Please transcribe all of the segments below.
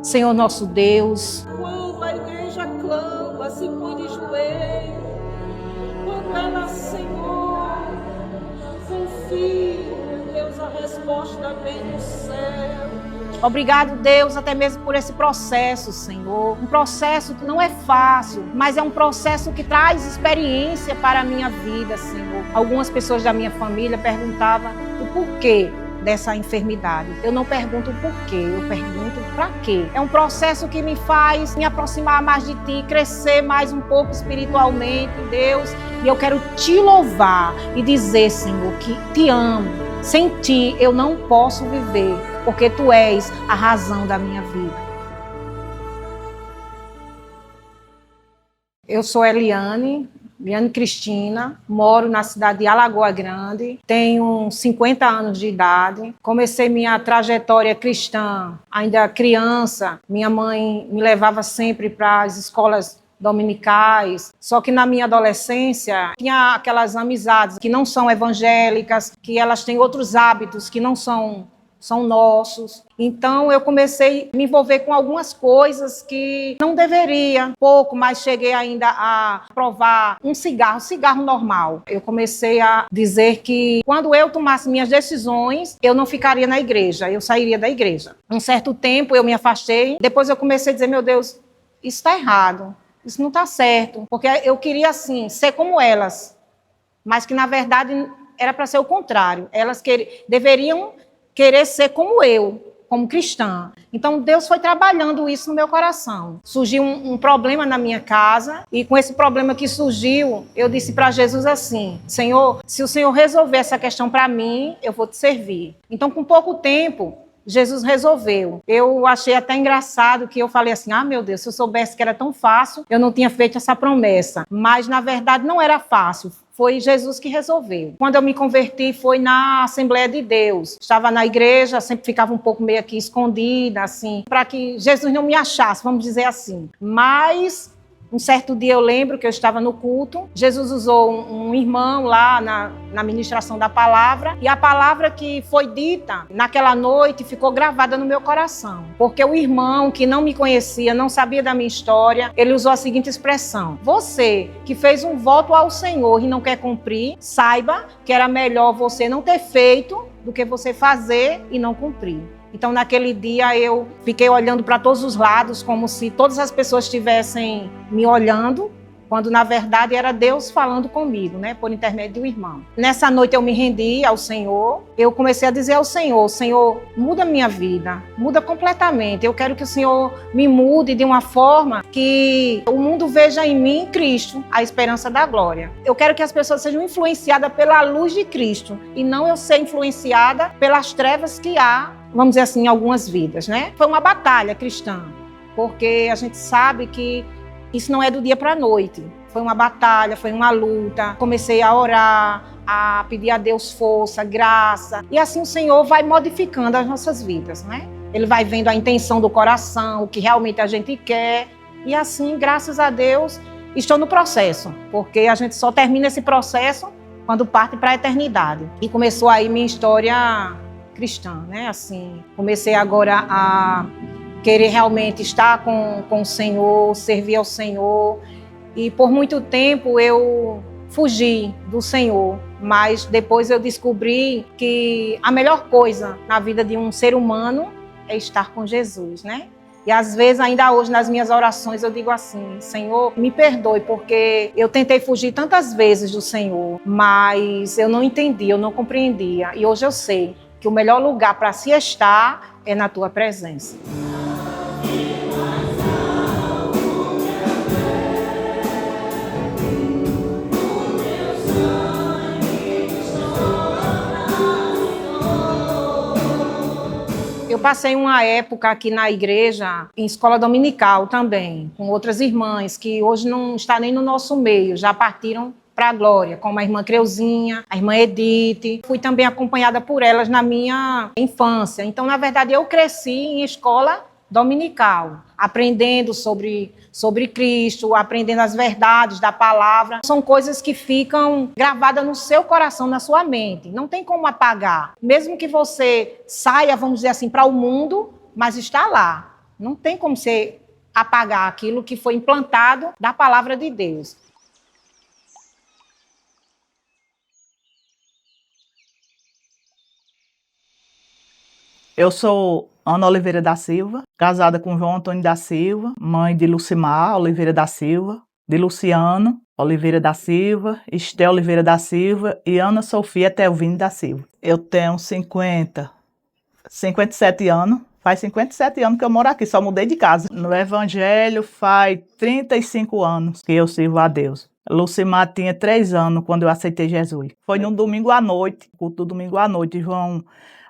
Senhor nosso Deus. Quando a igreja clama, se põe de joelho, quando ela, Senhor, confia, Deus, a resposta vem do céu. Obrigado, Deus, até mesmo por esse processo, Senhor. Um processo que não é fácil, mas é um processo que traz experiência para a minha vida, Senhor. Algumas pessoas da minha família perguntavam o porquê dessa enfermidade. Eu não pergunto o porquê, eu pergunto para quê. É um processo que me faz me aproximar mais de Ti, crescer mais um pouco espiritualmente, Deus. E eu quero Te louvar e dizer, Senhor, que Te amo. Sem Ti eu não posso viver, porque Tu és a razão da minha vida. Eu sou Eliane Cristina, moro na cidade de Alagoa Grande, tenho 50 anos de idade. Comecei minha trajetória cristã ainda criança. Minha mãe me levava sempre para as escolas dominicais, só que na minha adolescência tinha aquelas amizades que não são evangélicas, que elas têm outros hábitos que não são nossos. Então eu comecei a me envolver com algumas coisas que não deveria, pouco, mas cheguei ainda a provar um cigarro normal. Eu comecei a dizer que quando eu tomasse minhas decisões, eu não ficaria na igreja, eu sairia da igreja. Um certo tempo eu me afastei, depois eu comecei a dizer, meu Deus, isso está errado, isso não está certo, porque eu queria assim, ser como elas, mas que na verdade era para ser o contrário, elas deveriam querer ser como eu, como cristã. Então, Deus foi trabalhando isso no meu coração. Surgiu um problema na minha casa, e com esse problema que surgiu, eu disse para Jesus assim, Senhor, se o Senhor resolver essa questão para mim, eu vou te servir. Então, com pouco tempo, Jesus resolveu. Eu achei até engraçado que eu falei assim, meu Deus, se eu soubesse que era tão fácil, eu não tinha feito essa promessa. Mas, na verdade, não era fácil. Foi Jesus que resolveu. Quando eu me converti, foi na Assembleia de Deus. Estava na igreja, sempre ficava um pouco meio aqui escondida, assim, para que Jesus não me achasse, vamos dizer assim. Mas um certo dia eu lembro que eu estava no culto, Jesus usou um irmão lá na ministração da palavra, e a palavra que foi dita naquela noite ficou gravada no meu coração. Porque o irmão que não me conhecia, não sabia da minha história, ele usou a seguinte expressão: você que fez um voto ao Senhor e não quer cumprir, saiba que era melhor você não ter feito do que você fazer e não cumprir. Então, naquele dia, eu fiquei olhando para todos os lados, como se todas as pessoas estivessem me olhando, quando, na verdade, era Deus falando comigo, né, por intermédio do irmão. Nessa noite, eu me rendi ao Senhor. Eu comecei a dizer ao Senhor, Senhor, muda minha vida, muda completamente. Eu quero que o Senhor me mude de uma forma que o mundo veja em mim Cristo, a esperança da glória. Eu quero que as pessoas sejam influenciadas pela luz de Cristo, e não eu ser influenciada pelas trevas que há, vamos dizer assim, em algumas vidas, né? Foi uma batalha cristã, porque a gente sabe que isso não é do dia para a noite. Foi uma batalha, foi uma luta. Comecei a orar, a pedir a Deus força, graça. E assim o Senhor vai modificando as nossas vidas, né? Ele vai vendo a intenção do coração, o que realmente a gente quer. E assim, graças a Deus, estou no processo, porque a gente só termina esse processo quando parte para a eternidade. E começou aí minha história cristã, né? Assim, comecei agora a querer realmente estar com o Senhor, servir ao Senhor. E por muito tempo eu fugi do Senhor, mas depois eu descobri que a melhor coisa na vida de um ser humano é estar com Jesus, né? E às vezes, ainda hoje, nas minhas orações, eu digo assim, Senhor, me perdoe, porque eu tentei fugir tantas vezes do Senhor, mas eu não entendi, eu não compreendia. E hoje eu sei que o melhor lugar para se estar é na Tua presença. Eu passei uma época aqui na igreja, em escola dominical também, com outras irmãs, que hoje não está nem no nosso meio, já partiram para a glória, como a irmã Creuzinha, a irmã Edith. Fui também acompanhada por elas na minha infância. Então, na verdade, eu cresci em escola dominical, aprendendo sobre Cristo, aprendendo as verdades da palavra. São coisas que ficam gravadas no seu coração, na sua mente. Não tem como apagar. Mesmo que você saia, vamos dizer assim, para o mundo, mas está lá. Não tem como você apagar aquilo que foi implantado da palavra de Deus. Eu sou Ana Oliveira da Silva, casada com João Antônio da Silva, mãe de Lucimar Oliveira da Silva, de Luciano Oliveira da Silva, Esté Oliveira da Silva e Ana Sofia Telvini da Silva. Eu tenho 57 anos. Faz 57 anos que eu moro aqui, só mudei de casa. No Evangelho faz 35 anos que eu sirvo a Deus. Lucimar tinha 3 anos quando eu aceitei Jesus. Foi num domingo à noite, culto do domingo à noite. João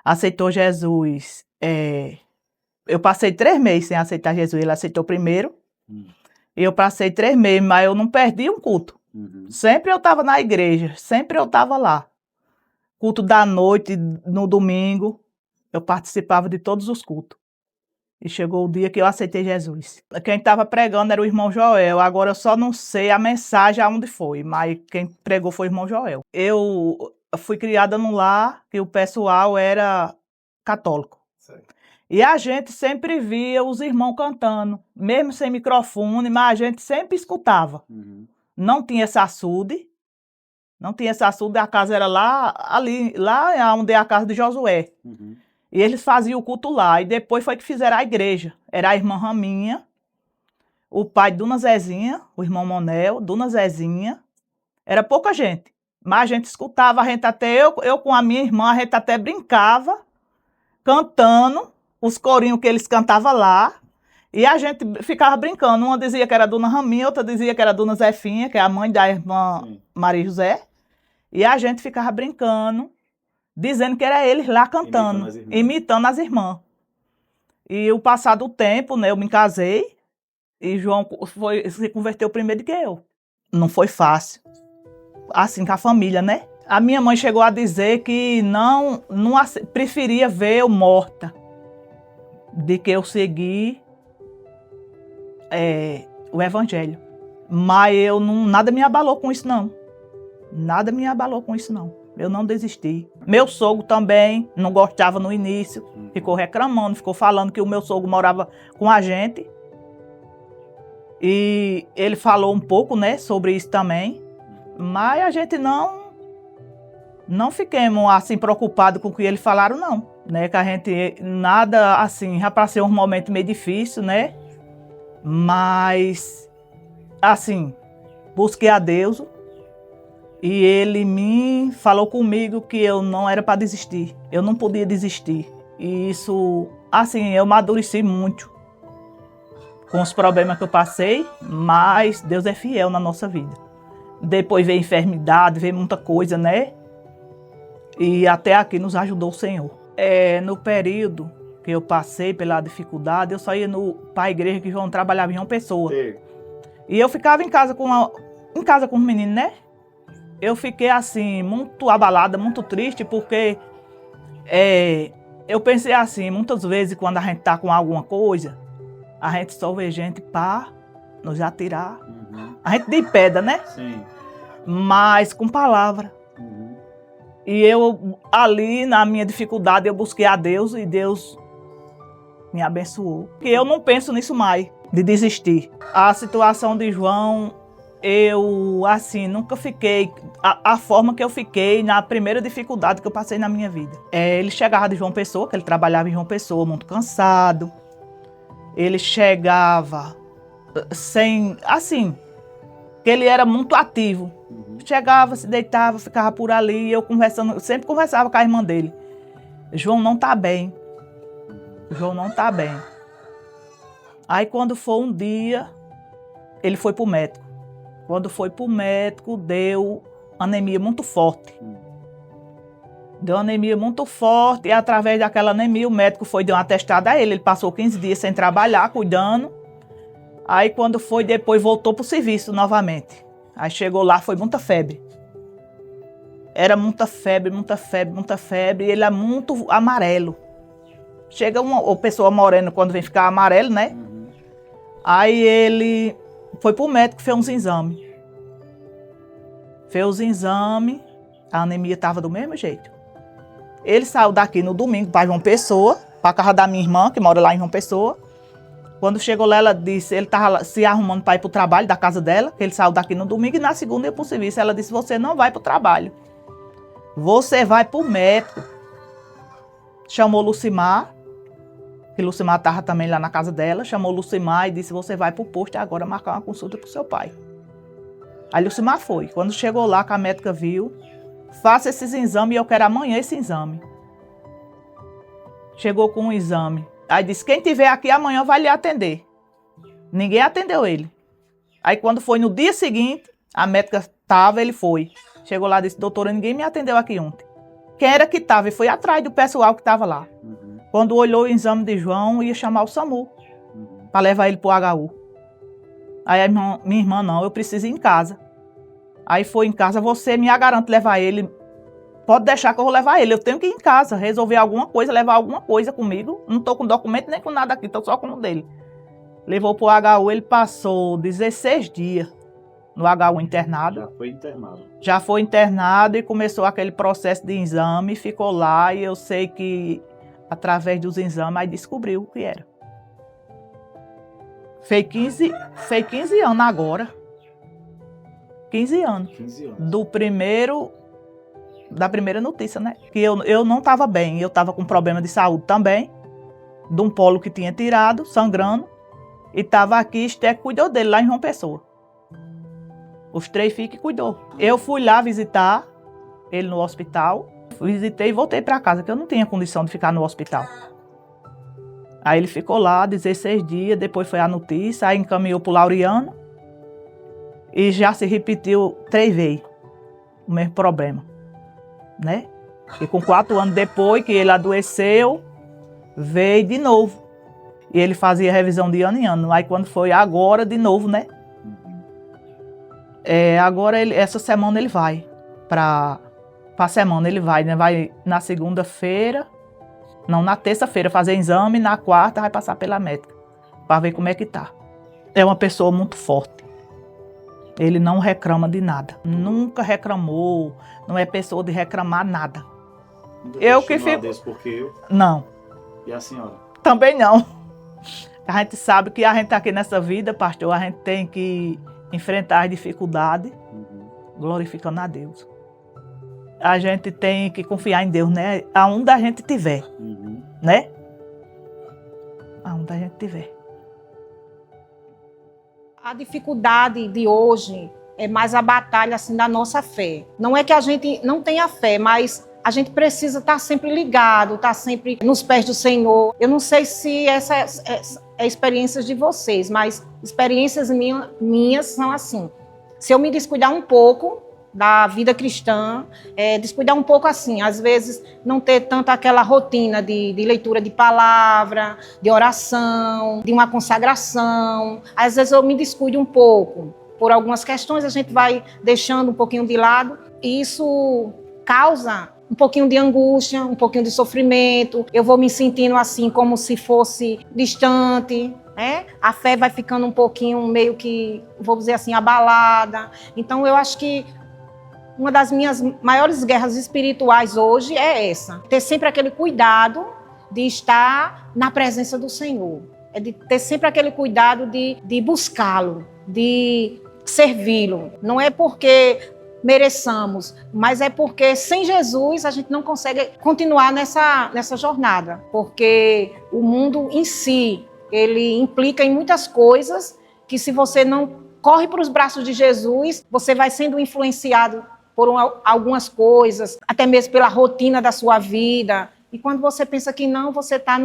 aceitou Jesus. Eu passei 3 meses sem aceitar Jesus. Ele aceitou primeiro. Eu passei 3 meses, mas eu não perdi um culto. Sempre eu estava na igreja, sempre eu estava lá. Culto da noite, no domingo, eu participava de todos os cultos. E chegou o dia que eu aceitei Jesus. Quem estava pregando era o irmão Joel. Agora eu só não sei a mensagem aonde foi, mas quem pregou foi o irmão Joel. Eu fui criada num lar que o pessoal era católico. Certo. E a gente sempre via os irmãos cantando, mesmo sem microfone, mas a gente sempre escutava. Não tinha esse açude. Não tinha esse açude, a casa era lá onde é a casa de Josué. E eles faziam o culto lá. E depois foi que fizeram a igreja. Era a irmã Raminha, o pai de Dona Zezinha, o irmão Monel, Dona Zezinha. Era pouca gente. Mas a gente escutava, eu com a minha irmã, a gente até brincava, cantando os corinhos que eles cantavam lá. E a gente ficava brincando. Uma dizia que era Dona Raminha, outra dizia que era Dona Zefinha, que é a mãe da irmã Maria José. E a gente ficava brincando, dizendo que era eles lá cantando, imitando as irmãs. E o passar do tempo, né, eu me casei e João se converteu primeiro do que eu. Não foi fácil, assim, com a família, né? A minha mãe chegou a dizer que não preferia ver eu morta de que eu seguir o evangelho. Mas nada me abalou com isso, não. Nada me abalou com isso, não. Eu não desisti. Meu sogro também não gostava no início. Ficou reclamando, ficou falando que o meu sogro morava com a gente. E ele falou um pouco, né, sobre isso também. Mas a gente não fiquemos assim preocupados com o que eles falaram, não. Né, que a gente, nada assim, já passei um momento meio difícil, né? Mas, assim, busquei a Deus. E ele me falou comigo que eu não era para desistir. Eu não podia desistir. E isso, assim, eu amadureci muito com os problemas que eu passei, mas Deus é fiel na nossa vida. Depois veio enfermidade, veio muita coisa, né? E até aqui nos ajudou o Senhor. No período que eu passei pela dificuldade, eu só ia para a igreja que João trabalhava em uma pessoa. Sim. E eu ficava em casa com os meninos, né? Eu fiquei assim, muito abalada, muito triste, porque eu pensei assim, muitas vezes quando a gente tá com alguma coisa, a gente só vê gente para nos atirar. A gente de pedra, né? Sim. Mas com palavra. E eu, ali na minha dificuldade, eu busquei a Deus e Deus me abençoou. E eu não penso nisso mais, de desistir. A situação de João, eu, assim, nunca fiquei a forma que eu fiquei na primeira dificuldade que eu passei na minha vida. Ele chegava de João Pessoa, que ele trabalhava em João Pessoa, muito cansado. Ele chegava sem, assim, que ele era muito ativo. Chegava, se deitava, ficava por ali, eu sempre conversava com a irmã dele. João não tá bem. João não tá bem. Aí quando foi um dia, ele foi pro médico. Quando foi pro médico, deu anemia muito forte. Deu anemia muito forte e através daquela anemia o médico foi dar uma atestada a ele. Ele passou 15 dias sem trabalhar, cuidando. Aí quando foi, depois voltou pro serviço novamente. Aí chegou lá, foi muita febre. Era muita febre, muita febre, muita febre. E ele é muito amarelo. Chega uma pessoa morena quando vem ficar amarelo, né? Aí ele foi pro médico, fez uns exames. Fez os exames, a anemia estava do mesmo jeito. Ele saiu daqui no domingo para João Pessoa, para a casa da minha irmã, que mora lá em João Pessoa. Quando chegou lá, ela disse, ele estava se arrumando para ir para o trabalho da casa dela, que ele saiu daqui no domingo, e na segunda ia para o serviço. Ela disse, você não vai para o trabalho, você vai para o médico. Chamou Lucimar, que Lucimar estava também lá na casa dela, chamou Lucimar e disse, você vai para o posto agora marcar uma consulta para o seu pai. Aí Lucimar foi. Quando chegou lá, que a médica viu, faça esses exames e eu quero amanhã esse exame. Chegou com um exame. Aí disse, quem tiver aqui amanhã vai lhe atender. Ninguém atendeu ele. Aí quando foi no dia seguinte, a médica estava, ele foi. Chegou lá e disse, doutora, ninguém me atendeu aqui ontem. Quem era que estava? E foi atrás do pessoal que estava lá. Quando olhou o exame de João, ia chamar o SAMU para levar ele para o HU. Aí minha irmã, não, eu preciso ir em casa. Aí foi em casa, você me garante levar ele. Pode deixar que eu vou levar ele. Eu tenho que ir em casa, resolver alguma coisa, levar alguma coisa comigo. Não estou com documento nem com nada aqui, estou só com o dele. Levou para o HU, ele passou 16 dias no HU internado. Já foi internado. Já foi internado e começou aquele processo de exame, ficou lá e eu sei que através dos exames aí descobriu o que era. Fez 15 anos agora. 15 anos. 15 anos. Da primeira notícia, né? Que eu não estava bem, eu estava com problema de saúde também, de um polo que tinha tirado, sangrando, e estava aqui, Esté cuidou dele lá em João Pessoa. Os 3 filhos que cuidou. Eu fui lá visitar ele no hospital, visitei e voltei para casa, que eu não tinha condição de ficar no hospital. Aí ele ficou lá 16 dias, depois foi a notícia, aí encaminhou para o Laureano, e já se repetiu 3 vezes o mesmo problema, né? E com 4 anos depois que ele adoeceu, veio de novo. E ele fazia revisão de ano em ano. Aí quando foi agora, de novo, né? Agora, essa semana ele vai. Para a semana ele vai, né? Vai na segunda-feira, não, na terça-feira fazer exame, na quarta vai passar pela médica, para ver como é que tá. É uma pessoa muito forte. Ele não reclama de nada. Nunca reclamou. Não é pessoa de reclamar nada. Eu que fico... Porque eu... Não. E a senhora? Também não. A gente sabe que a gente tá aqui nessa vida, pastor, a gente tem que enfrentar as dificuldades, glorificando a Deus. A gente tem que confiar em Deus, né? Aonde a gente tiver, né? Aonde a gente tiver. A dificuldade de hoje é mais a batalha assim, da nossa fé. Não é que a gente não tenha fé, mas a gente precisa estar sempre ligado, estar sempre nos pés do Senhor. Eu não sei se essa é experiências de vocês, mas experiências minhas são assim. Se eu me descuidar um pouco da vida cristã, descuidar um pouco assim, às vezes não ter tanto aquela rotina de leitura de palavra, de oração, de uma consagração. Às vezes eu me descuido um pouco. Por algumas questões a gente vai deixando um pouquinho de lado e isso causa um pouquinho de angústia, um pouquinho de sofrimento. Eu vou me sentindo assim como se fosse distante, né? A fé vai ficando um pouquinho meio que, vou dizer assim, abalada. Então eu acho que uma das minhas maiores guerras espirituais hoje é essa. Ter sempre aquele cuidado de estar na presença do Senhor. É de ter sempre aquele cuidado de buscá-lo, de servi-lo. Não é porque mereçamos, mas é porque sem Jesus a gente não consegue continuar nessa jornada. Porque o mundo em si, ele implica em muitas coisas que se você não corre para os braços de Jesus, você vai sendo influenciado por algumas coisas, até mesmo pela rotina da sua vida. E quando você pensa que não, você está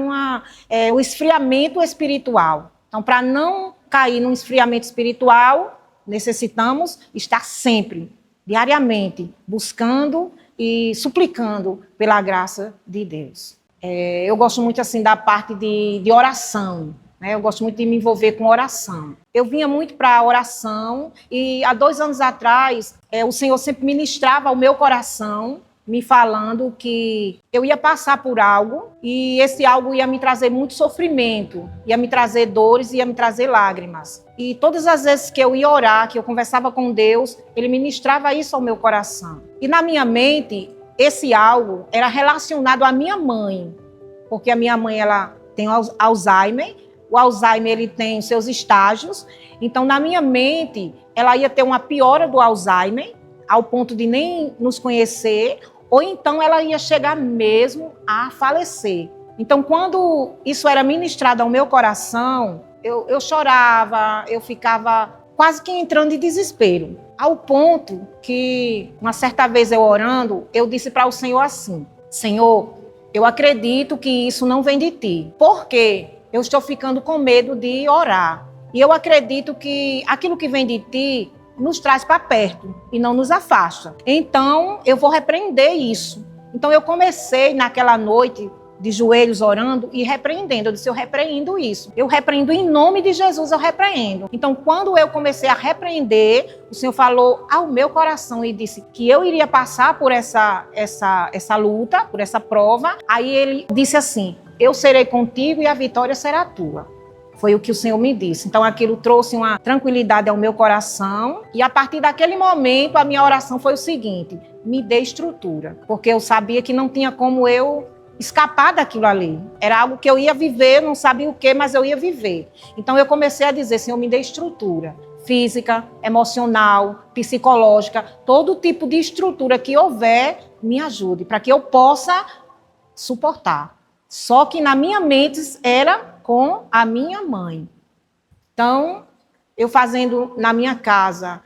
o esfriamento espiritual. Então, para não cair num esfriamento espiritual, necessitamos estar sempre, diariamente, buscando e suplicando pela graça de Deus. Eu gosto muito assim da parte de oração. Eu gosto muito de me envolver com oração. Eu vinha muito para a oração e há 2 anos atrás o Senhor sempre ministrava ao meu coração, me falando que eu ia passar por algo e esse algo ia me trazer muito sofrimento, ia me trazer dores, ia me trazer lágrimas. E todas as vezes que eu ia orar, que eu conversava com Deus, Ele ministrava isso ao meu coração. E na minha mente, esse algo era relacionado à minha mãe, porque a minha mãe ela tem Alzheimer. o Alzheimer ele tem os seus estágios. Então, na minha mente, ela ia ter uma piora do Alzheimer, ao ponto de nem nos conhecer, ou então ela ia chegar mesmo a falecer. Então, quando isso era ministrado ao meu coração, eu chorava, eu ficava quase que entrando em desespero. Ao ponto que, uma certa vez eu orando, eu disse para o Senhor assim: Senhor, eu acredito que isso não vem de ti. Por quê? Eu estou ficando com medo de orar. E eu acredito que aquilo que vem de ti nos traz para perto e não nos afasta. Então, eu vou repreender isso. Então, eu comecei naquela noite de joelhos orando e repreendendo. Eu disse, eu repreendo isso. Eu repreendo em nome de Jesus, eu repreendo. Então, quando eu comecei a repreender, o Senhor falou ao meu coração e disse que eu iria passar por essa luta, por essa prova. Aí ele disse assim, eu serei contigo e a vitória será tua. Foi o que o Senhor me disse. Então, aquilo trouxe uma tranquilidade ao meu coração. E a partir daquele momento, a minha oração foi o seguinte, me dê estrutura. Porque eu sabia que não tinha como eu escapar daquilo ali. Era algo que eu ia viver, não sabia o que, mas eu ia viver. Então, eu comecei a dizer, Senhor, me dê estrutura. Física, emocional, psicológica, todo tipo de estrutura que houver, me ajude, para que eu possa suportar. Só que na minha mente era com a minha mãe. Então, eu fazendo na minha casa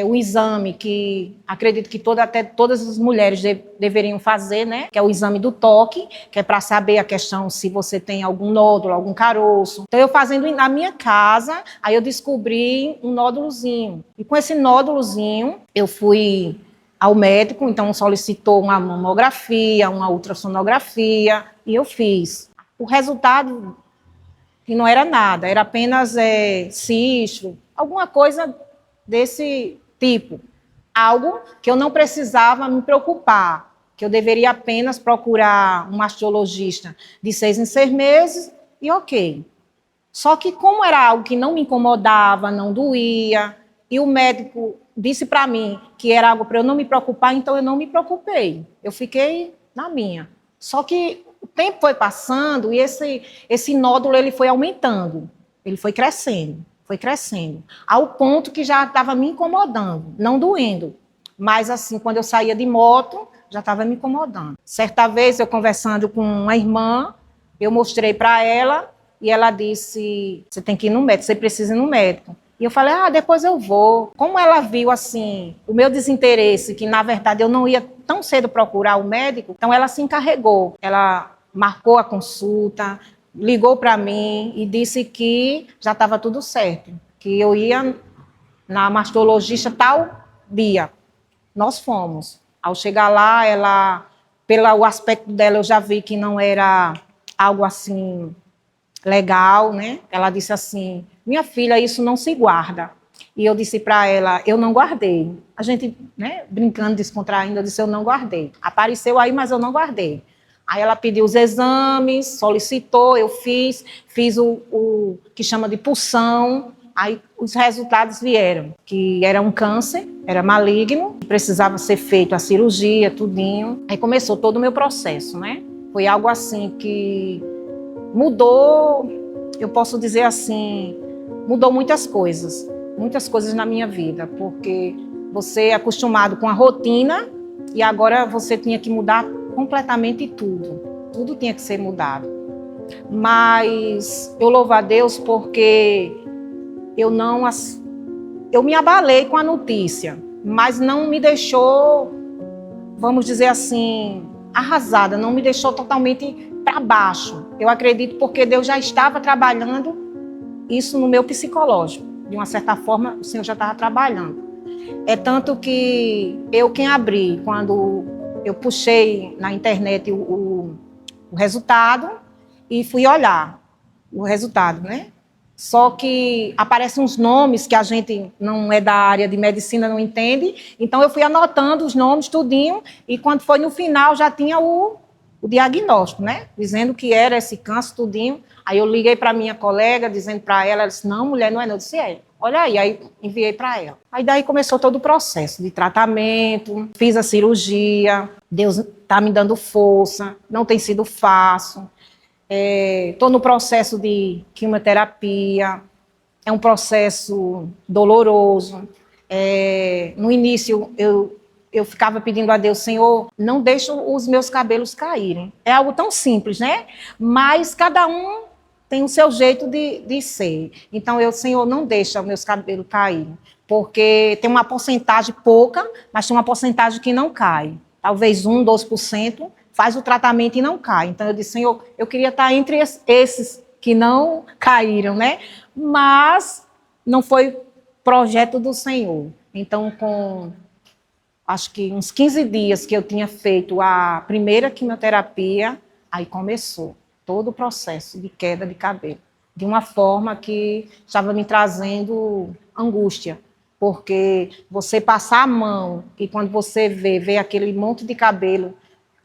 o exame que acredito que até todas as mulheres deveriam fazer, né? Que é o exame do toque, que é para saber a questão se você tem algum nódulo, algum caroço. Então, eu fazendo na minha casa, aí eu descobri um nódulozinho. E com esse nódulozinho, eu fui ao médico, então solicitou uma mamografia, uma ultrassonografia, e eu fiz. O resultado que não era nada, era apenas cisto, alguma coisa desse tipo. Algo que eu não precisava me preocupar, que eu deveria apenas procurar um mastologista de 6 em 6 meses e ok. Só que como era algo que não me incomodava, não doía, e o médico disse para mim que era algo para eu não me preocupar, então eu não me preocupei. Eu fiquei na minha. Só que o tempo foi passando e esse nódulo ele foi aumentando, ele foi crescendo, ao ponto que já estava me incomodando, não doendo, mas assim, quando eu saía de moto, já estava me incomodando. Certa vez, eu conversando com uma irmã, eu mostrei para ela e ela disse, você tem que ir no médico, você precisa ir no médico. E eu falei, depois eu vou. Como ela viu, assim, o meu desinteresse, que na verdade eu não ia tão cedo procurar o médico, então ela se encarregou. Ela marcou a consulta, ligou para mim e disse que já estava tudo certo, que eu ia na mastologista tal dia. Nós fomos. Ao chegar lá, pelo aspecto dela, eu já vi que não era algo assim legal, né? Ela disse assim, minha filha, isso não se guarda. E eu disse para ela, eu não guardei. A gente, né, brincando, descontraindo, eu disse, eu não guardei. Apareceu aí, mas eu não guardei. Aí ela pediu os exames, solicitou, eu fiz o que chama de punção, aí os resultados vieram, que era um câncer, era maligno, precisava ser feito a cirurgia, tudinho. Aí começou todo o meu processo, né? Foi algo assim que mudou, eu posso dizer assim, mudou muitas coisas na minha vida, porque você é acostumado com a rotina e agora você tinha que mudar completamente tudo tinha que ser mudado. Mas eu louvo a Deus porque eu me abalei com a notícia, mas não me deixou, vamos dizer assim, arrasada, não me deixou totalmente para baixo. Eu acredito porque Deus já estava trabalhando isso no meu psicológico. De uma certa forma, o Senhor já estava trabalhando. É tanto que quem abri, quando eu puxei na internet o resultado e fui olhar o resultado, né? Só que aparecem uns nomes que a gente não é da área de medicina, não entende. Então, eu fui anotando os nomes, tudinho, e quando foi no final, já tinha o diagnóstico, né? Dizendo que era esse câncer, tudinho. Aí eu liguei para minha colega, dizendo para ela, ela disse, não, mulher, não é não. Eu disse, olha aí enviei para ela. Aí daí começou todo o processo de tratamento, fiz a cirurgia, Deus está me dando força, não tem sido fácil. Estou no processo de quimioterapia, é um processo doloroso. No início, eu ficava pedindo a Deus, Senhor, não deixe os meus cabelos caírem. É algo tão simples, né? Mas cada um tem o seu jeito de ser. Então, Senhor, não deixa os meus cabelos caírem. Porque tem uma porcentagem pouca, mas tem uma porcentagem que não cai. Talvez 1%, 2%, faz o tratamento e não cai. Então, eu disse, Senhor, eu queria estar entre esses que não caíram, né? Mas não foi projeto do Senhor. Então, com acho que uns 15 dias que eu tinha feito a primeira quimioterapia, aí começou todo o processo de queda de cabelo, de uma forma que estava me trazendo angústia, porque você passar a mão e quando você vê aquele monte de cabelo,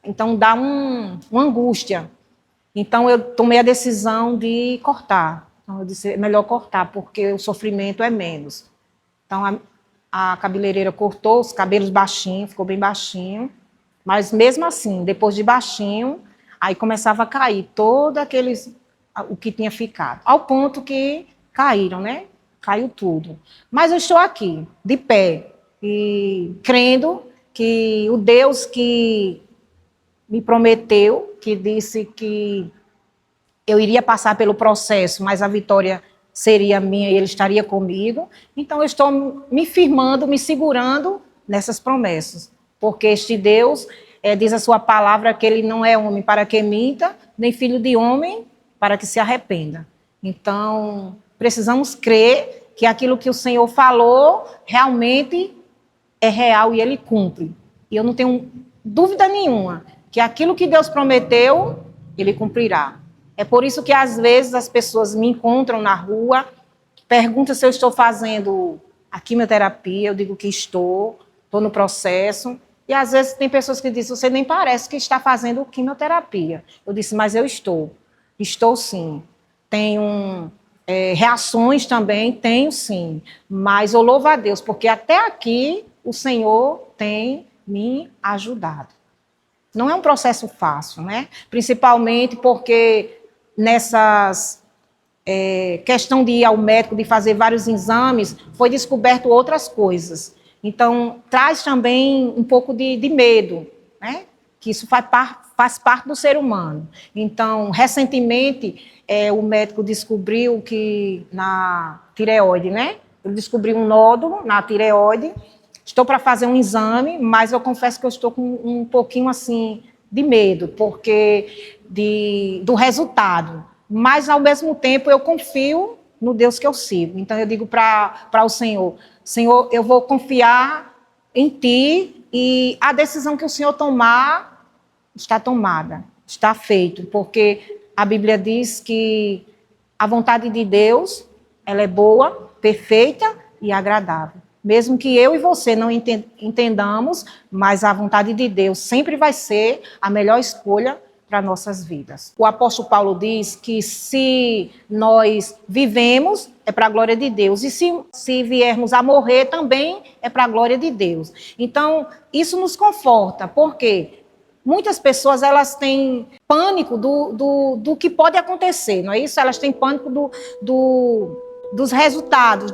então dá uma angústia. Então eu tomei a decisão de cortar. Então eu disse, é melhor cortar, porque o sofrimento é menos. Então a cabeleireira cortou os cabelos baixinhos, ficou bem baixinho, mas mesmo assim, depois de baixinho, aí começava a cair o que tinha ficado, ao ponto que caíram, né? Caiu tudo. Mas eu estou aqui, de pé, e crendo que o Deus que me prometeu, que disse que eu iria passar pelo processo, mas a vitória seria minha e ele estaria comigo. Então eu estou me firmando, me segurando nessas promessas, porque este Deus diz a sua palavra que ele não é homem para que minta, nem filho de homem para que se arrependa. Então precisamos crer que aquilo que o Senhor falou realmente é real e ele cumpre. E eu não tenho dúvida nenhuma que aquilo que Deus prometeu, ele cumprirá. É por isso que, às vezes, as pessoas me encontram na rua, perguntam se eu estou fazendo a quimioterapia, eu digo que estou no processo. E, às vezes, tem pessoas que dizem, você nem parece que está fazendo quimioterapia. Eu disse, mas eu estou sim. Tenho reações também, tenho sim. Mas eu louvo a Deus, porque até aqui o Senhor tem me ajudado. Não é um processo fácil, né? Principalmente porque nessas questão de ir ao médico, de fazer vários exames, foi descoberto outras coisas. Então, traz também um pouco de medo, né? Que isso faz parte do ser humano. Então, recentemente, o médico descobriu que na tireoide, né? Ele descobriu um nódulo na tireoide. Estou para fazer um exame, mas eu confesso que eu estou com um pouquinho assim de medo, porque do resultado. Mas, ao mesmo tempo, eu confio no Deus que eu sigo. Então, eu digo para o Senhor, Senhor, eu vou confiar em Ti e a decisão que o Senhor tomar está tomada, está feito, porque a Bíblia diz que a vontade de Deus, ela é boa, perfeita e agradável. Mesmo que eu e você não entendamos, mas a vontade de Deus sempre vai ser a melhor escolha para nossas vidas. O apóstolo Paulo diz que se nós vivemos, é para a glória de Deus. E se viermos a morrer, também é para a glória de Deus. Então, isso nos conforta, porque muitas pessoas elas têm pânico do que pode acontecer, não é isso? Elas têm pânico dos resultados,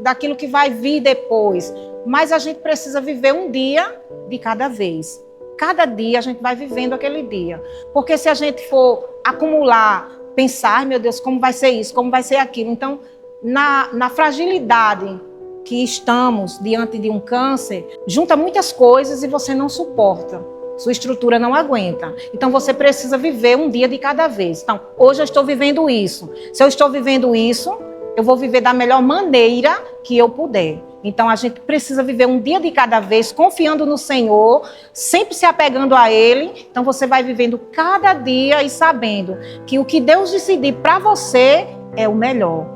daquilo que vai vir depois. Mas a gente precisa viver um dia de cada vez. Cada dia a gente vai vivendo aquele dia. Porque se a gente for acumular, pensar, meu Deus, como vai ser isso, como vai ser aquilo. Então, na fragilidade que estamos diante de um câncer, junta muitas coisas e você não suporta. Sua estrutura não aguenta. Então, você precisa viver um dia de cada vez. Então, hoje eu estou vivendo isso. Se eu estou vivendo isso, eu vou viver da melhor maneira que eu puder. Então, a gente precisa viver um dia de cada vez, confiando no Senhor, sempre se apegando a Ele. Então, você vai vivendo cada dia e sabendo que o que Deus decidir para você é o melhor.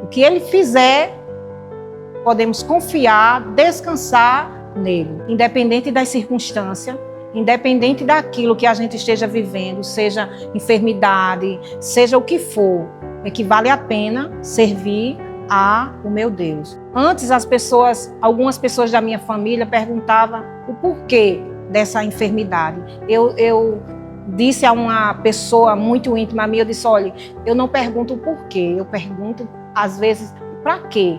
O que Ele fizer, podemos confiar, descansar nele. Independente das circunstâncias, independente daquilo que a gente esteja vivendo, seja enfermidade, seja o que for, é que vale a pena servir o meu Deus. Antes, algumas pessoas da minha família perguntavam o porquê dessa enfermidade. Eu disse a uma pessoa muito íntima minha, eu disse, olha, eu não pergunto o porquê, eu pergunto, às vezes, para quê?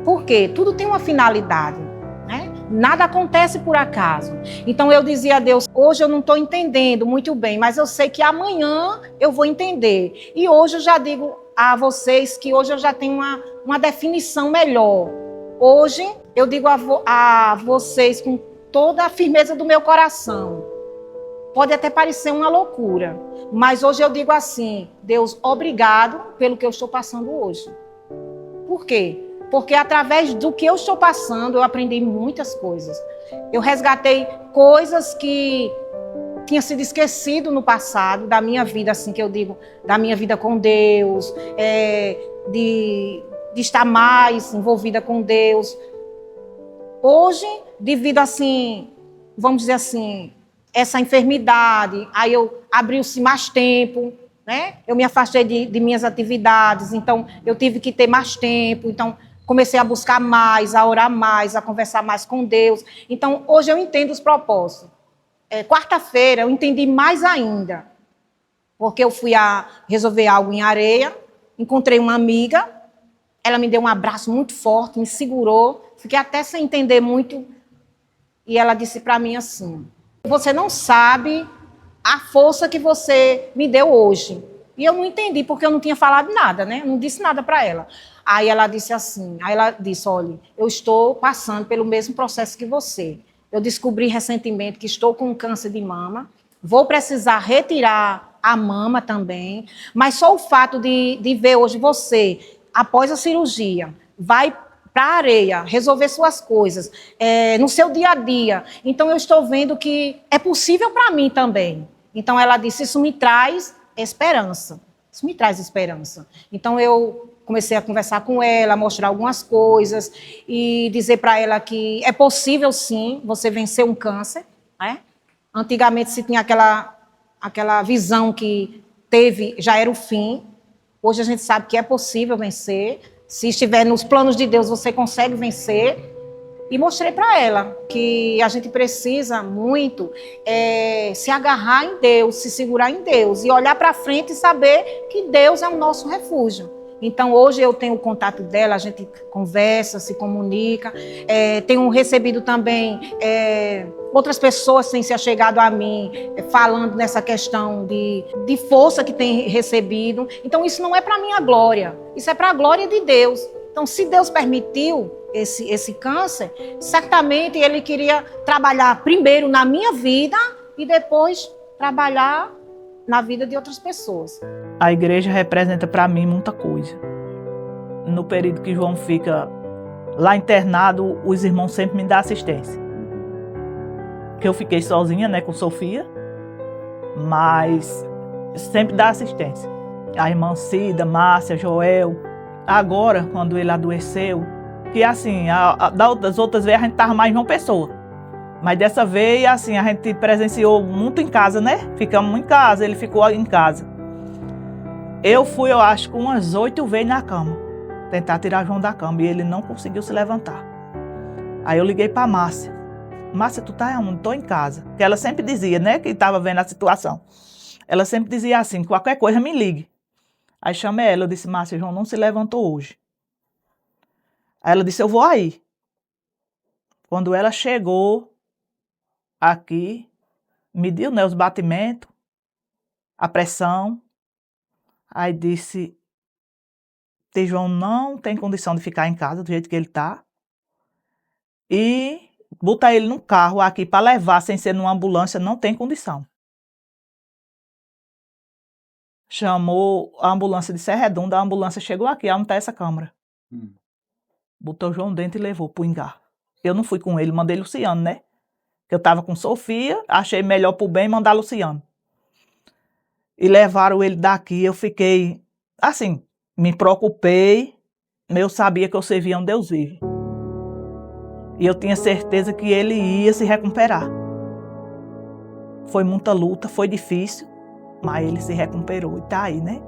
Porque tudo tem uma finalidade, né? Nada acontece por acaso. Então eu dizia a Deus, hoje eu não estou entendendo muito bem, mas eu sei que amanhã eu vou entender. E hoje eu já digo a vocês que hoje eu já tenho uma definição melhor. Hoje eu digo a vocês com toda a firmeza do meu coração. Pode até parecer uma loucura, mas hoje eu digo assim, Deus, obrigado pelo que eu estou passando hoje. Por quê? Porque através do que eu estou passando, eu aprendi muitas coisas. Eu resgatei coisas que tinha sido esquecido no passado, da minha vida, assim que eu digo, da minha vida com Deus, de estar mais envolvida com Deus. Hoje, devido assim, vamos dizer assim, essa enfermidade, aí eu abri-se mais tempo, né? Eu me afastei de minhas atividades, então eu tive que ter mais tempo, então comecei a buscar mais, a orar mais, a conversar mais com Deus. Então, hoje eu entendo os propósitos. Quarta-feira eu entendi mais ainda, porque eu fui a resolver algo em Areia, encontrei uma amiga, ela me deu um abraço muito forte, me segurou, fiquei até sem entender muito, e ela disse para mim assim, você não sabe a força que você me deu hoje. E eu não entendi, porque eu não tinha falado nada, né? Não disse nada para ela. Aí ela disse assim, olha, eu estou passando pelo mesmo processo que você. Eu descobri recentemente que estou com câncer de mama, vou precisar retirar a mama também, mas só o fato de ver hoje você, após a cirurgia, vai para a Areia, resolver suas coisas, no seu dia a dia. Então, eu estou vendo que é possível para mim também. Então, ela disse, isso me traz esperança. Isso me traz esperança. Então, eu comecei a conversar com ela, mostrar algumas coisas e dizer para ela que é possível, sim, você vencer um câncer. Né? Antigamente, se tinha aquela visão que teve, já era o fim. Hoje, a gente sabe que é possível vencer. Se estiver nos planos de Deus, você consegue vencer. E mostrei para ela que a gente precisa muito se agarrar em Deus, se segurar em Deus e olhar para frente e saber que Deus é o nosso refúgio. Então, hoje eu tenho o contato dela, a gente conversa, se comunica. Tenho recebido também outras pessoas têm se achegado a mim, falando nessa questão de força que tem recebido. Então, isso não é para a minha glória, isso é para a glória de Deus. Então, se Deus permitiu esse câncer, certamente Ele queria trabalhar primeiro na minha vida e depois trabalhar na vida de outras pessoas. A igreja representa para mim muita coisa. No período que João fica lá internado, os irmãos sempre me dão assistência. Que eu fiquei sozinha, né, com Sofia, mas sempre dá assistência. A irmã Cida, Márcia, Joel. Agora, quando ele adoeceu, que assim, das outras vezes a gente estava mais em uma pessoa. Mas dessa vez, assim, a gente presenciou muito em casa, né? Ficamos em casa, ele ficou em casa. Eu fui, eu acho, com umas 8 vezes na cama, tentar tirar João da cama, e ele não conseguiu se levantar. Aí eu liguei para Márcia. Márcia, tu tá onde? Tô em casa. Porque ela sempre dizia, né, que estava vendo a situação. Ela sempre dizia assim, qualquer coisa me ligue. Aí chamei ela, eu disse, Márcia, João não se levantou hoje. Aí ela disse, eu vou aí. Quando ela chegou aqui, mediu, né, os batimentos, a pressão, aí disse, João não tem condição de ficar em casa do jeito que ele está, e botar ele num carro aqui para levar sem ser numa ambulância, não tem condição. Chamou a ambulância de Serra Redonda, a ambulância chegou aqui, onde está essa câmara. Botou o João dentro e levou para o Engar. Eu não fui com ele, mandei Luciano, né? Eu estava com Sofia, achei melhor para o bem mandar Luciano. E levaram ele daqui, eu fiquei, assim, me preocupei, eu sabia que eu servia um Deus vivo. E eu tinha certeza que ele ia se recuperar. Foi muita luta, foi difícil, mas ele se recuperou e está aí, né?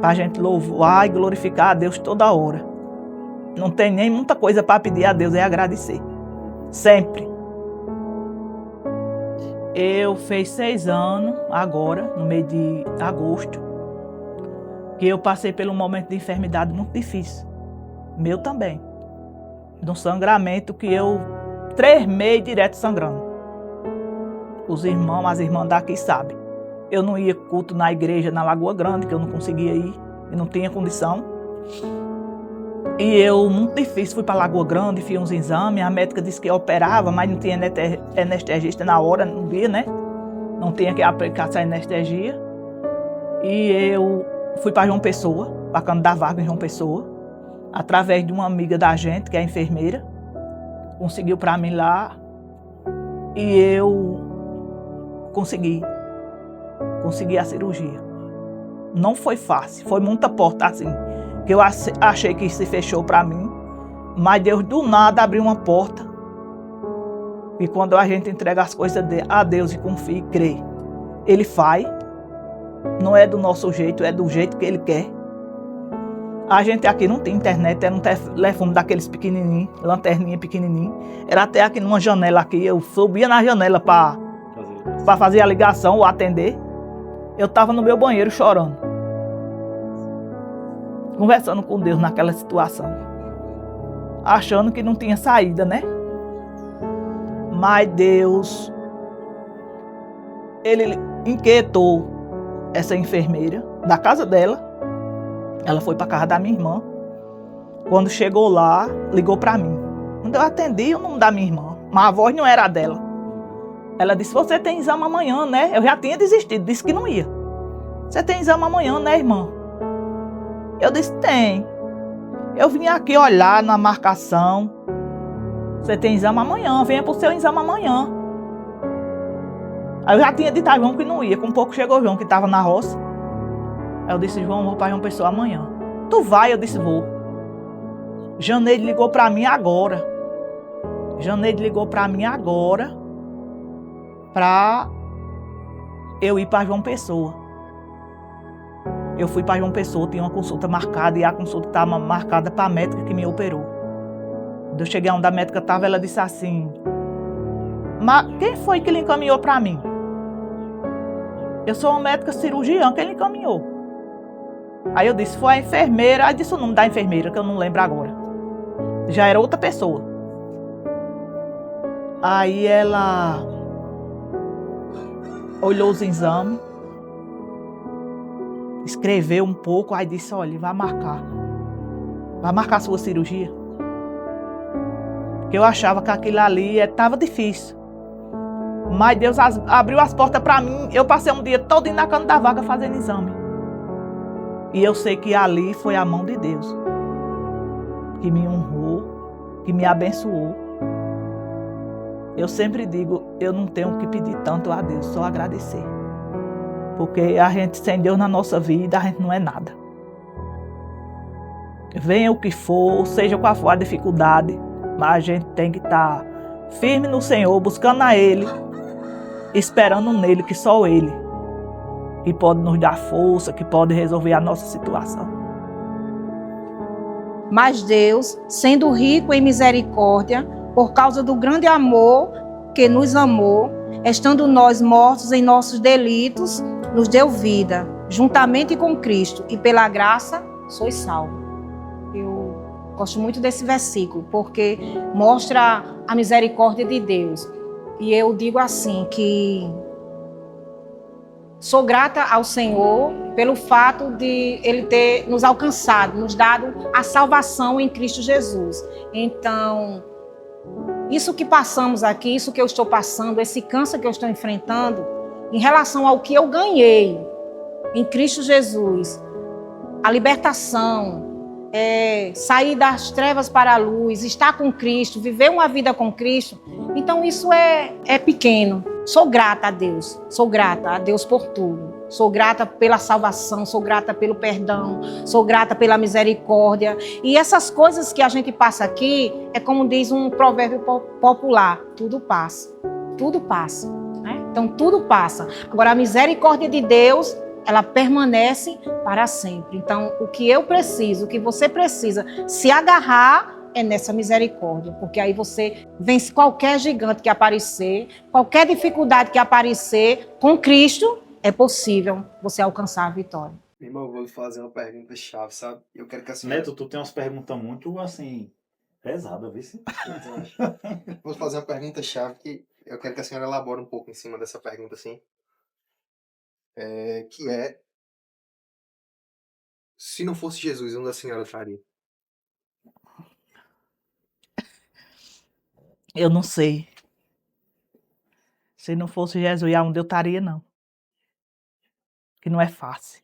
Para a gente louvar e glorificar a Deus toda hora. Não tem nem muita coisa para pedir a Deus, é agradecer. Sempre. Eu fiz 6 anos agora, no mês de agosto, que eu passei por um momento de enfermidade muito difícil. Meu também. De um sangramento que eu 3 meses direto sangrando. Os irmãos, as irmãs daqui sabem. Eu não ia culto na igreja na Lagoa Grande, que eu não conseguia ir, e não tinha condição. E eu, muito difícil, fui para Lagoa Grande, fiz uns exames, a médica disse que eu operava, mas não tinha anestesista na hora, no dia, né? Não tinha que aplicar essa anestesia. E eu fui para João Pessoa, para candidatar vaga em João Pessoa, através de uma amiga da gente, que é enfermeira, conseguiu para mim lá, e eu consegui a cirurgia. Não foi fácil, foi muita porta assim, que eu achei que se fechou para mim, mas Deus do nada abriu uma porta. E quando a gente entrega as coisas a Deus e confia e crê, Ele faz. Não é do nosso jeito, é do jeito que Ele quer. A gente aqui não tem internet, era um telefone daqueles pequenininhos, lanterninha pequenininha. Era até aqui numa janela aqui, eu subia na janela para fazer a ligação ou atender. Eu estava no meu banheiro chorando, conversando com Deus naquela situação, achando que não tinha saída, né? Mas Deus, Ele inquietou essa enfermeira da casa dela. Ela foi para a casa da minha irmã. Quando chegou lá, ligou para mim. Quando eu atendi, o nome da minha irmã, mas a voz não era a dela. Ela disse: você tem exame amanhã, né? Eu já tinha desistido, disse que não ia. Você tem exame amanhã, né, irmã? Eu disse: tem. Eu vim aqui olhar na marcação. Você tem exame amanhã, venha pro seu exame amanhã. Aí eu já tinha dito a João que não ia. Com um pouco chegou João, que estava na roça. Aí eu disse: João, vou para João Pessoa amanhã. Tu vai? Eu disse: vou. Janeide ligou para mim agora. Janeide ligou para mim agora para eu ir para João Pessoa. Eu fui para João Pessoa, tinha uma consulta marcada e a consulta estava marcada para a médica que me operou. Quando eu cheguei onde a médica estava, ela disse assim: mas quem foi que lhe encaminhou para mim? Eu sou uma médica cirurgiã, quem lhe encaminhou? Aí eu disse: foi a enfermeira. Aí disse o nome da enfermeira, que eu não lembro agora. Já era outra pessoa. Aí ela olhou os exames, escreveu um pouco, aí disse: olha, vai marcar a sua cirurgia. Porque eu achava que aquilo ali estava difícil. Mas Deus abriu as portas para mim. Eu passei um dia todo na cama da vaga fazendo exame. E eu sei que ali foi a mão de Deus que me honrou, que me abençoou. Eu sempre digo, eu não tenho que pedir tanto a Deus, só agradecer. Porque a gente sem Deus na nossa vida, a gente não é nada. Venha o que for, seja qual for a dificuldade, mas a gente tem que estar firme no Senhor, buscando a Ele, esperando nele, que só Ele que pode nos dar força, que pode resolver a nossa situação. Mas Deus, sendo rico em misericórdia, por causa do grande amor que nos amou, estando nós mortos em nossos delitos, nos deu vida, juntamente com Cristo, e pela graça sois salvos. Eu gosto muito desse versículo, porque mostra a misericórdia de Deus. E eu digo assim, que sou grata ao Senhor pelo fato de Ele ter nos alcançado, nos dado a salvação em Cristo Jesus. Então, isso que passamos aqui, isso que eu estou passando, esse câncer que eu estou enfrentando, em relação ao que eu ganhei em Cristo Jesus, a libertação, sair das trevas para a luz, estar com Cristo, viver uma vida com Cristo, então isso é pequeno. Sou grata a Deus por tudo. Sou grata pela salvação, sou grata pelo perdão, sou grata pela misericórdia. E essas coisas que a gente passa aqui, é como diz um provérbio popular: tudo passa. Tudo passa, né? Então tudo passa. Agora a misericórdia de Deus, ela permanece para sempre. Então o que eu preciso, o que você precisa, se agarrar é nessa misericórdia, porque aí você vence qualquer gigante que aparecer, qualquer dificuldade que aparecer, com Cristo é possível você alcançar a vitória. Meu irmão, eu vou lhe fazer uma pergunta chave, sabe? Eu quero que a senhora... Neto, tu tem umas perguntas muito, assim, pesadas, viu? Vou fazer uma pergunta chave que eu quero que a senhora elabore um pouco em cima dessa pergunta, assim. Que é... Se não fosse Jesus, onde a senhora estaria? Eu não sei. Se não fosse Jesus, aonde eu estaria, não. Que não é fácil.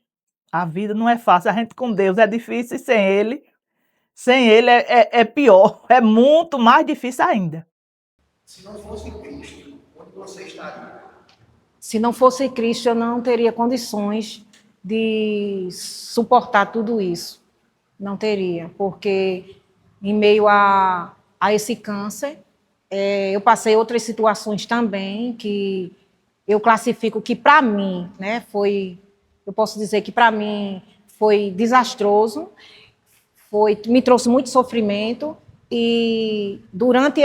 A vida não é fácil. A gente com Deus é difícil e sem Ele é pior. É muito mais difícil ainda. Se não fosse Cristo, onde você estaria? Se não fosse Cristo, eu não teria condições de suportar tudo isso. Não teria, porque em meio a esse câncer, eu passei outras situações também que eu classifico que para mim, né, eu posso dizer que para mim foi desastroso, me trouxe muito sofrimento e durante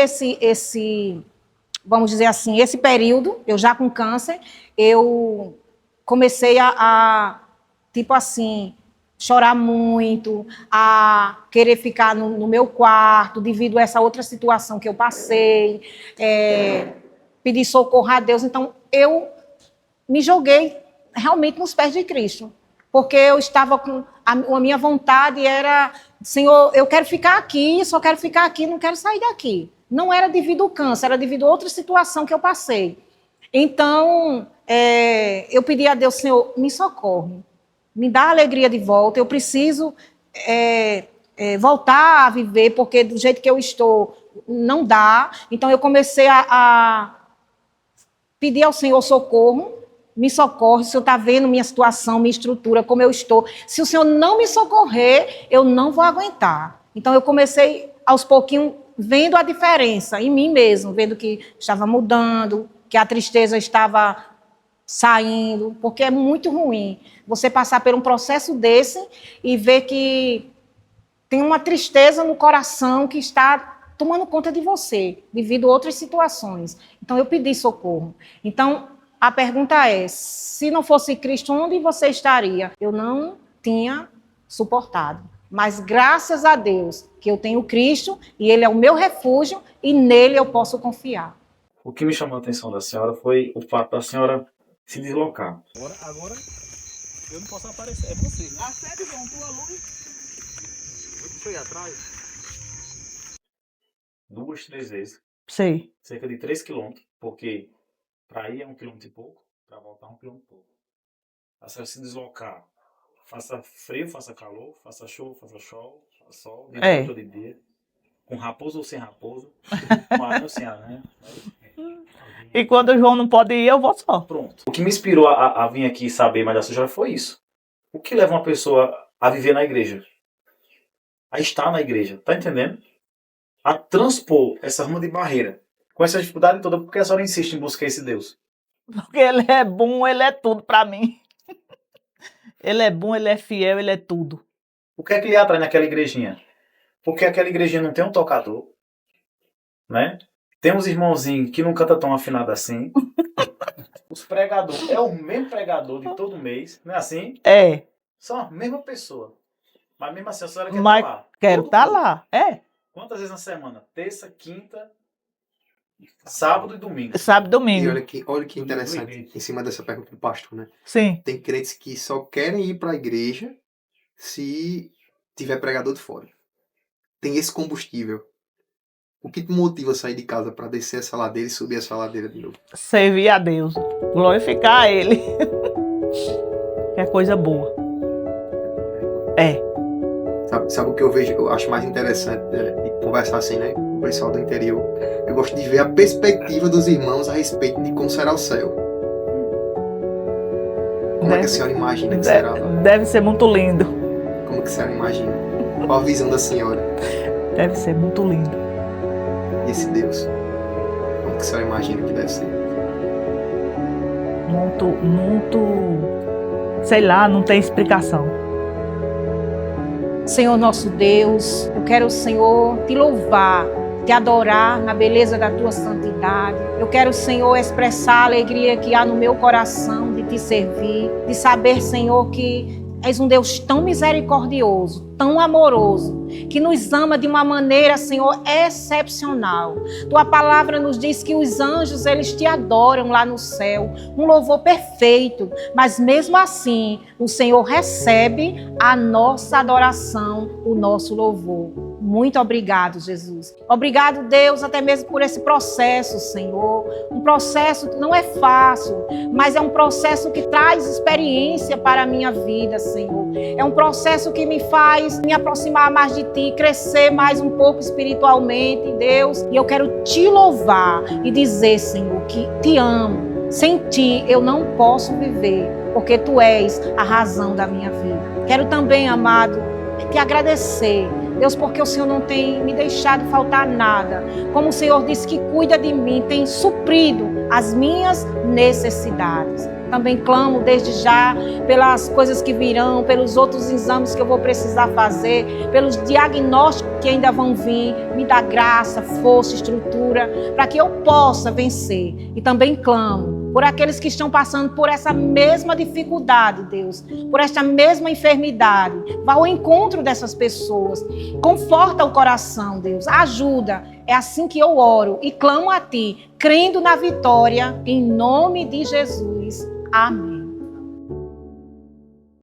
vamos dizer assim, esse período, eu já com câncer, eu comecei tipo assim, chorar muito, a querer ficar no meu quarto, devido a essa outra situação que eu passei, pedir socorro a Deus. Então, eu me joguei realmente nos pés de Cristo, porque eu estava com... A minha vontade era, Senhor, eu quero ficar aqui, só quero ficar aqui, não quero sair daqui. Não era devido ao câncer, era devido a outra situação que eu passei. Então, eu pedi a Deus, Senhor, me socorre, me dá a alegria de volta, eu preciso voltar a viver, porque do jeito que eu estou, não dá. Então, eu comecei a pedir ao Senhor socorro, me socorre, o Senhor está vendo minha situação, minha estrutura, como eu estou. Se o Senhor não me socorrer, eu não vou aguentar. Então, eu comecei, aos pouquinhos, vendo a diferença em mim mesmo, vendo que estava mudando, que a tristeza estava saindo, porque é muito ruim você passar por um processo desse e ver que tem uma tristeza no coração que está tomando conta de você, devido a outras situações. Então, eu pedi socorro. Então, a pergunta é, se não fosse Cristo, onde você estaria? Eu não tinha suportado. Mas graças a Deus que eu tenho Cristo e Ele é o meu refúgio e nele eu posso confiar. O que me chamou a atenção da senhora foi o fato da senhora se deslocar. Agora eu não posso aparecer, é você. Acende, João, tua luz. Foi atrás? 2, 3 vezes. Sei. Cerca de 3 quilômetros, porque para ir é 1 quilômetro e pouco, para voltar 1 quilômetro e pouco. A senhora se deslocar, faça frio, faça calor, faça chuva, faça sol, de noite ou de dia, com raposo ou sem raposo, com aranha ou sem aranha. E quando o João não pode ir, eu vou só. Pronto. O que me inspirou a vir aqui saber mais da sua história foi isso. O que leva uma pessoa a viver na igreja? A estar na igreja, tá entendendo? A transpor essa rama de barreira, com essa dificuldade toda, porque a senhora insiste em buscar esse Deus? Porque Ele é bom, Ele é tudo para mim. Ele é bom, Ele é fiel, Ele é tudo. O que é que lhe atrai naquela igrejinha? Porque aquela igrejinha não tem um tocador, né? Tem uns irmãozinhos que não cantam tão afinado assim. Os pregadores, é o mesmo pregador de todo mês, não é assim? É. São a mesma pessoa. Mas mesmo assim a senhora quer Mas estar lá. quero Todo estar culto. lá. É. Quantas vezes na semana? Terça, quinta, sábado e domingo. Sábado e E domingo. olha que interessante, em cima dessa pergunta do pastor, né? Sim. Tem crentes que só querem ir para a igreja se tiver pregador de fora. Tem esse combustível. O que te motiva a sair de casa para descer essa ladeira e subir essa ladeira de novo? Servir a Deus. Glorificar a Ele. É coisa boa. É. Sabe o que eu vejo, eu acho mais interessante de conversar assim, né? Com o pessoal do interior. Eu gosto de ver a perspectiva dos irmãos a respeito de como será o céu. Como é que a senhora imagina que será lá? Deve ser muito lindo. Como que a senhora imagina? Qual a visão da senhora? Deve ser muito lindo. E esse Deus? Como que a senhora imagina que deve ser? Muito, sei lá, não tem explicação. Senhor nosso Deus, eu quero, Senhor, te louvar, te adorar na beleza da tua santidade. Eu quero, Senhor, expressar a alegria que há no meu coração de te servir, de saber, Senhor, que és um Deus tão misericordioso, tão amoroso, que nos ama de uma maneira, Senhor, excepcional. Tua palavra nos diz que os anjos, eles te adoram lá no céu, um louvor perfeito, mas mesmo assim, o Senhor recebe a nossa adoração, o nosso louvor. Muito obrigado, Jesus. Obrigado, Deus, até mesmo por esse processo, Senhor. Um processo que não é fácil, mas é um processo que traz experiência para a minha vida, Senhor. É um processo que me faz me aproximar mais de Ti, crescer mais um pouco espiritualmente, Deus. E eu quero Te louvar e dizer, Senhor, que Te amo. Sem Ti eu não posso viver, porque Tu és a razão da minha vida. Quero também, amado, Te agradecer, Deus, porque o Senhor não tem me deixado faltar nada. Como o Senhor disse que cuida de mim, tem suprido as minhas necessidades. Também clamo desde já pelas coisas que virão, pelos outros exames que eu vou precisar fazer, pelos diagnósticos que ainda vão vir. Me dá graça, força, estrutura, para que eu possa vencer. E também clamo por aqueles que estão passando por essa mesma dificuldade, Deus, por esta mesma enfermidade. Vá ao encontro dessas pessoas. Conforta o coração, Deus. Ajuda. É assim que eu oro e clamo a Ti, crendo na vitória, em nome de Jesus. Amém.